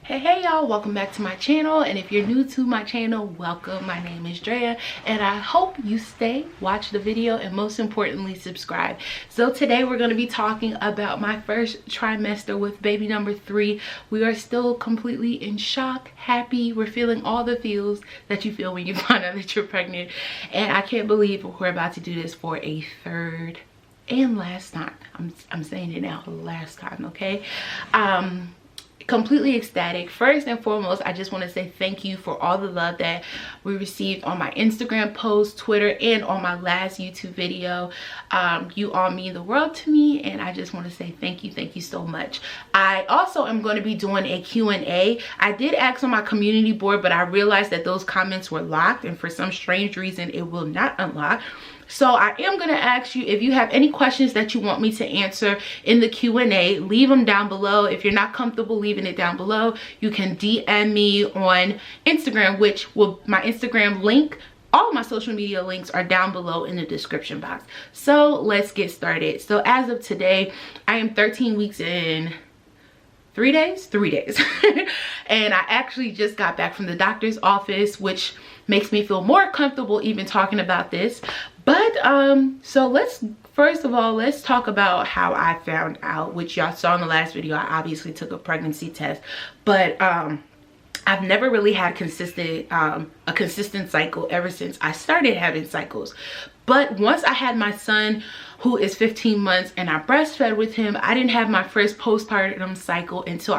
Hey y'all, welcome back to my channel, and if you're new to my channel, welcome. My name is Drea and I hope you stay, watch the video, and most importantly subscribe. So today we're going to be talking about my first trimester with baby number 3. We are still completely in shock, happy, we're feeling all the feels that you feel when you find out that you're pregnant, and I can't believe we're about to do this for a third and last time. I'm saying it now, last time, okay? Completely ecstatic. First and foremost, I just want to say thank you for all the love that we received on my Instagram post, Twitter, and on my last YouTube video. You all mean the world to me, and I just want to say thank you so much. I also am going to be doing a Q&A. I did ask on my community board, but I realized that those comments were locked, and for some strange reason it will not unlock. So I am going to ask you, if you have any questions that you want me to answer in the Q&A, leave them down below. If you're not comfortable leaving it down below, you can DM me on Instagram, which will, my Instagram link, all my social media links are down below in the description box. So let's get started. So as of today, I am 13 weeks in 3 days? 3 days. And I actually just got back from the doctor's office, which makes me feel more comfortable even talking about this. But so first of all, let's talk about how I found out, which y'all saw in the last video. I obviously took a pregnancy test, but I've never really had a consistent cycle ever since I started having cycles. But once I had my son, who is 15 months, and I breastfed with him, I didn't have my first postpartum cycle until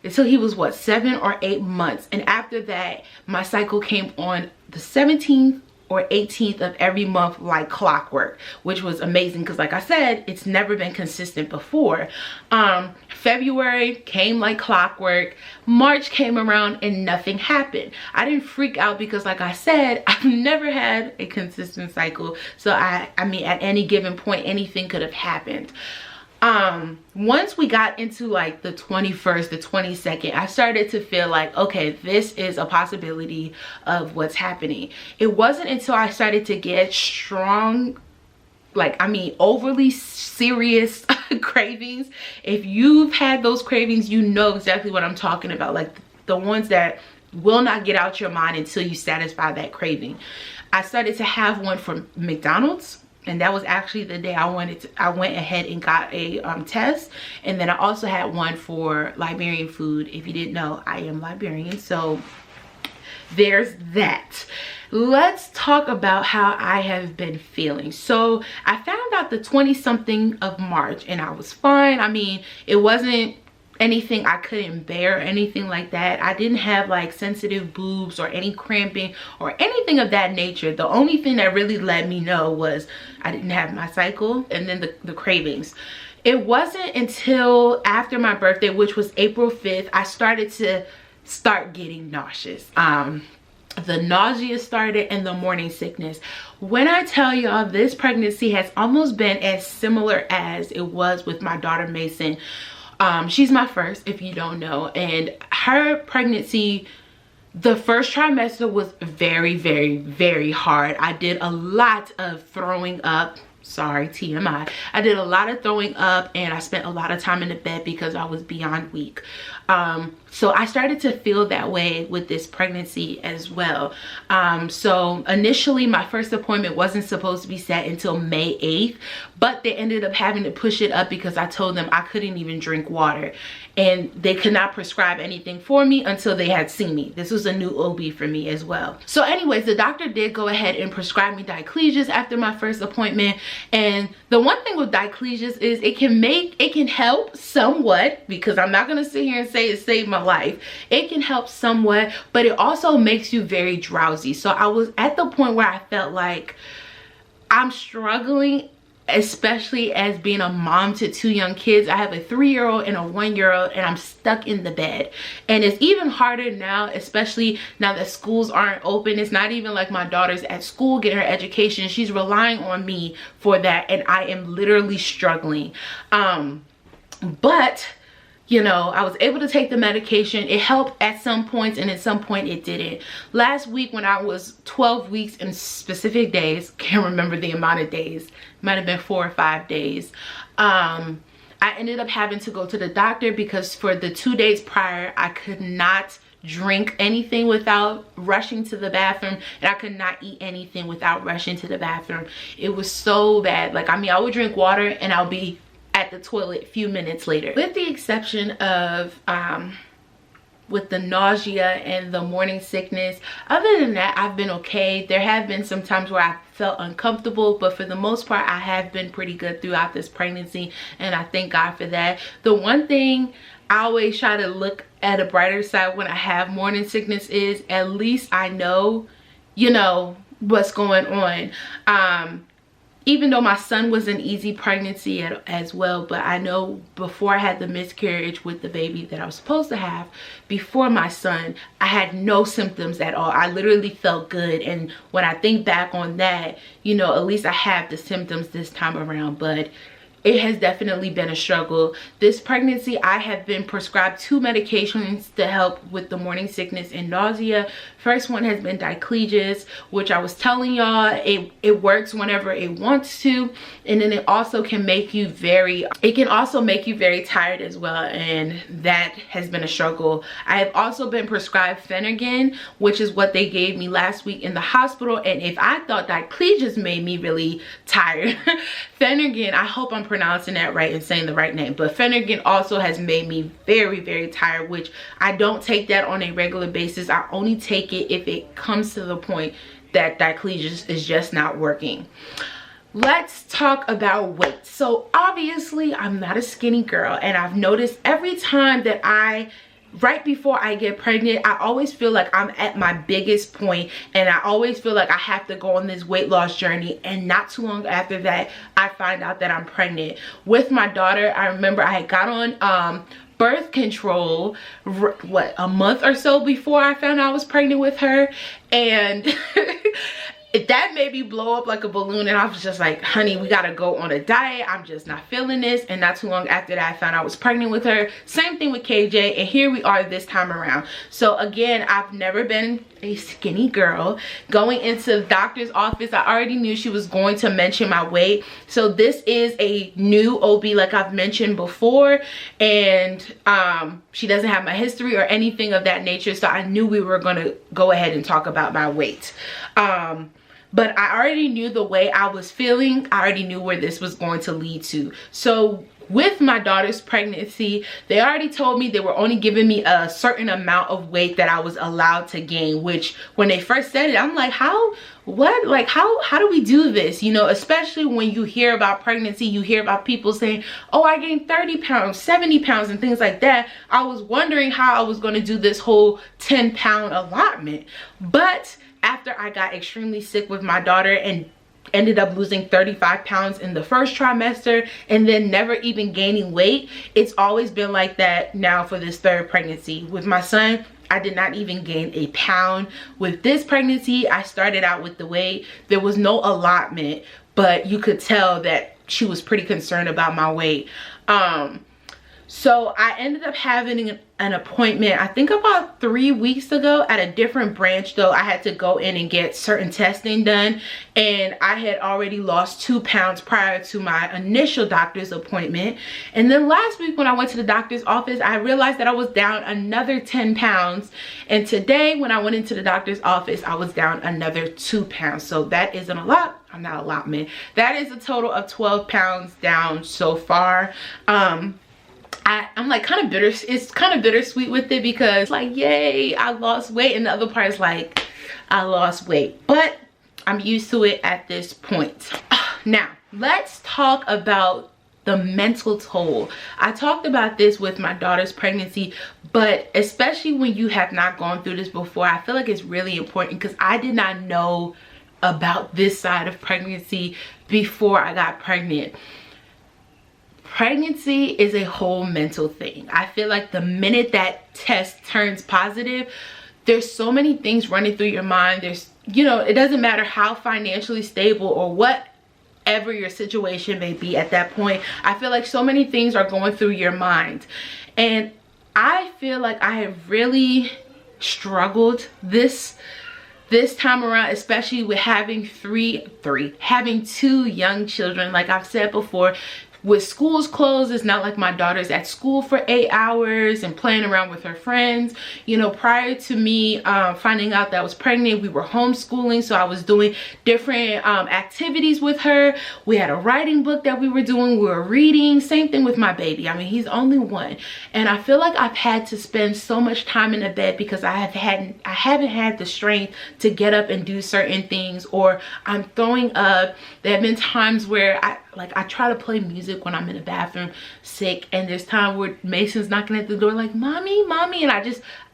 he was what, 7 or 8 months. And after that, my cycle came on the 17th or 18th of every month like clockwork, which was amazing because, like I said, it's never been consistent before. February came like clockwork. March came around and nothing happened. I didn't freak out because, like I said, I've never had a consistent cycle. So I mean, at any given point, anything could have happened. Once we got into like the 21st, the 22nd, I started to feel like, okay, this is a possibility of what's happening. It wasn't until I started to get strong, like, I mean, overly serious cravings. If you've had those cravings, you know exactly what I'm talking about. Like the ones that will not get out your mind until you satisfy that craving. I started to have one from McDonald's. And that was actually the day I went ahead and got a test. And then I also had one for Liberian food. If you didn't know, I am Liberian. So there's that. Let's talk about how I have been feeling. So I found out the 20-something of March and I was fine. I mean, it wasn't anything I couldn't bear or anything like that. I didn't have like sensitive boobs or any cramping or anything of that nature. The only thing that really let me know was I didn't have my cycle, and then the cravings. It wasn't until after my birthday, which was April 5th, I started to getting nauseous. The nausea started and the morning sickness. When I tell y'all, this pregnancy has almost been as similar as it was with my daughter Masynn. She's my first, if you don't know, and her pregnancy, the first trimester was very hard. I did a lot of throwing up. Sorry, TMI. I did a lot of throwing up, and I spent a lot of time in the bed because I was beyond weak. So I started to feel that way with this pregnancy as well. So initially my first appointment wasn't supposed to be set until May 8th, but they ended up having to push it up because I told them I couldn't even drink water, and they could not prescribe anything for me until they had seen me. This was a new OB for me as well. So anyways, the doctor did go ahead and prescribe me diclesias after my first appointment. And the one thing with diclesias is it can help somewhat, because I'm not going to sit here and say it saved my life. It can help somewhat, but it also makes you very drowsy. So I was at the point where I felt like I'm struggling, especially as being a mom to 2 young kids. I have a 3-year-old and a 1-year-old, and I'm stuck in the bed. And it's even harder now, especially now that schools aren't open. It's not even like my daughter's at school getting her education. She's relying on me for that, and I am literally struggling. But you know, I was able to take the medication. It helped at some points, and at some point it didn't. Last week when I was 12 weeks in specific days, can't remember the amount of days, might have been 4 or 5 days, I ended up having to go to the doctor because for the 2 days prior, I could not drink anything without rushing to the bathroom, and I could not eat anything without rushing to the bathroom. It was so bad. Like, I mean, I would drink water and I'll be at the toilet a few minutes later. With the exception of with the nausea and the morning sickness, other than that, I've been okay. There have been some times where I felt uncomfortable, but for the most part, I have been pretty good throughout this pregnancy, and I thank God for that. The one thing I always try to look at a brighter side when I have morning sickness is at least I know, you know, what's going on. Even though my son was an easy pregnancy as well, but I know before I had the miscarriage with the baby that I was supposed to have, before my son, I had no symptoms at all. I literally felt good. And when I think back on that, you know, at least I have the symptoms this time around, but it has definitely been a struggle. This pregnancy, I have been prescribed 2 medications to help with the morning sickness and nausea. First one has been diclejus, which I was telling y'all, it works whenever it wants to, and then it also can make you very tired as well, and that has been a struggle. I have also been prescribed Phenergan, which is what they gave me last week in the hospital, and if I thought diclejus made me really tired, Phenergan, I hope I'm pronouncing that right and saying the right name, but Phenergan also has made me very, very tired, which I don't take that on a regular basis. I only take it if it comes to the point that diclejus is just not working. Let's talk about weight. So obviously I'm not a skinny girl, and I've noticed every time that right before I get pregnant, I always feel like I'm at my biggest point, and I always feel like I have to go on this weight loss journey, and not too long after that I find out that I'm pregnant. With my daughter, I remember I had got on birth control a month or so before I found out I was pregnant with her, and that made me blow up like a balloon, and I was just like, honey, we gotta go on a diet. I'm just not feeling this. And not too long after that, I found out I was pregnant with her. Same thing with KJ, and here we are this time around. So again, I've never been a skinny girl. Going into the doctor's office, I already knew she was going to mention my weight. So this is a new OB, like I've mentioned before, and she doesn't have my history or anything of that nature, so I knew we were gonna go ahead and talk about my weight. But I already knew the way I was feeling. I already knew where this was going to lead to. So with my daughter's pregnancy, they already told me they were only giving me a certain amount of weight that I was allowed to gain, which when they first said it, I'm like, how do we do this? You know, especially when you hear about pregnancy, you hear about people saying, oh, I gained 30 pounds, 70 pounds and things like that. I was wondering how I was going to do this whole 10-pound allotment. But after I got extremely sick with my daughter and ended up losing 35 pounds in the first trimester and then never even gaining weight, it's always been like that now for this 3rd pregnancy. With my son, I did not even gain a pound. With this pregnancy, I started out with the weight. There was no allotment, but you could tell that she was pretty concerned about my weight. So I ended up having an appointment, I think about 3 weeks ago, at a different branch. Though I had to go in and get certain testing done, and I had already lost 2 pounds prior to my initial doctor's appointment. And then last week when I went to the doctor's office, I realized that I was down another 10 pounds. And today when I went into the doctor's office, I was down another 2 pounds. So that isn't a lot. I'm not allotment. That is a total of 12 pounds down so far. I'm like kind of bitter. It's kind of bittersweet with it because like, yay, I lost weight, and the other part is like, I lost weight, but I'm used to it at this point. Now let's talk about the mental toll. I talked about this with my daughter's pregnancy, but especially when you have not gone through this before, I feel like it's really important because I did not know about this side of pregnancy before I got pregnant. Pregnancy is a whole mental thing. I feel like the minute that test turns positive, there's so many things running through your mind. There's, you know, it doesn't matter how financially stable or whatever your situation may be at that point. I feel like so many things are going through your mind. And I feel like I have really struggled this time around, especially with having having 2 young children. Like I've said before, with schools closed, it's not like my daughter's at school for 8 hours and playing around with her friends. You know, prior to me finding out that I was pregnant, we were homeschooling, so I was doing different activities with her. We had a writing book that we were doing, we were reading. Same thing with my baby. I mean, he's only 1, and I feel like I've had to spend so much time in the bed because I haven't had the strength to get up and do certain things, or I'm throwing up. There have been times where I try to play music when I'm in the bathroom sick, and there's time where Masynn's knocking at the door like, mommy, mommy, and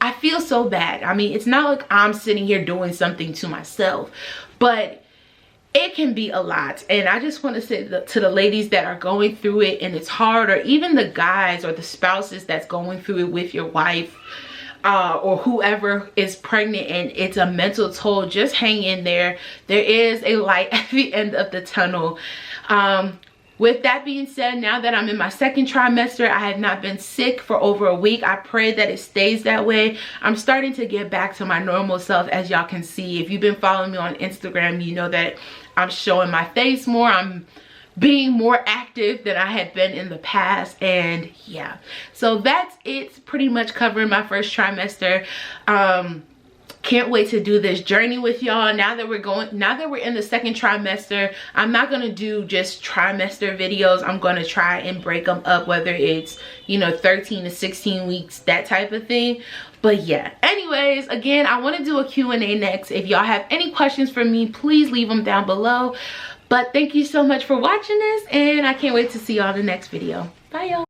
I feel so bad. I mean, it's not like I'm sitting here doing something to myself, but it can be a lot. And I just want to say to the ladies that are going through it and it's hard, or even the guys or the spouses that's going through it with your wife, or whoever is pregnant and it's a mental toll, just hang in there. There is a light at the end of the tunnel. With that being said, now that I'm in my 2nd trimester, I have not been sick for over a week. I pray that it stays that way. I'm starting to get back to my normal self, as y'all can see. If you've been following me on Instagram, you know that I'm showing my face more. I'm being more active than I had been in the past, and yeah. So that's it, pretty much covering my 1st trimester. Can't wait to do this journey with y'all. Now that we're in the 2nd trimester, I'm not gonna do just trimester videos. I'm gonna try and break them up, whether it's, you know, 13 to 16 weeks, that type of thing. But yeah, anyways, again, I want to do a Q&A next. If y'all have any questions for me, please leave them down below. But thank you so much for watching this, and I can't wait to see y'all in the next video. Bye, y'all.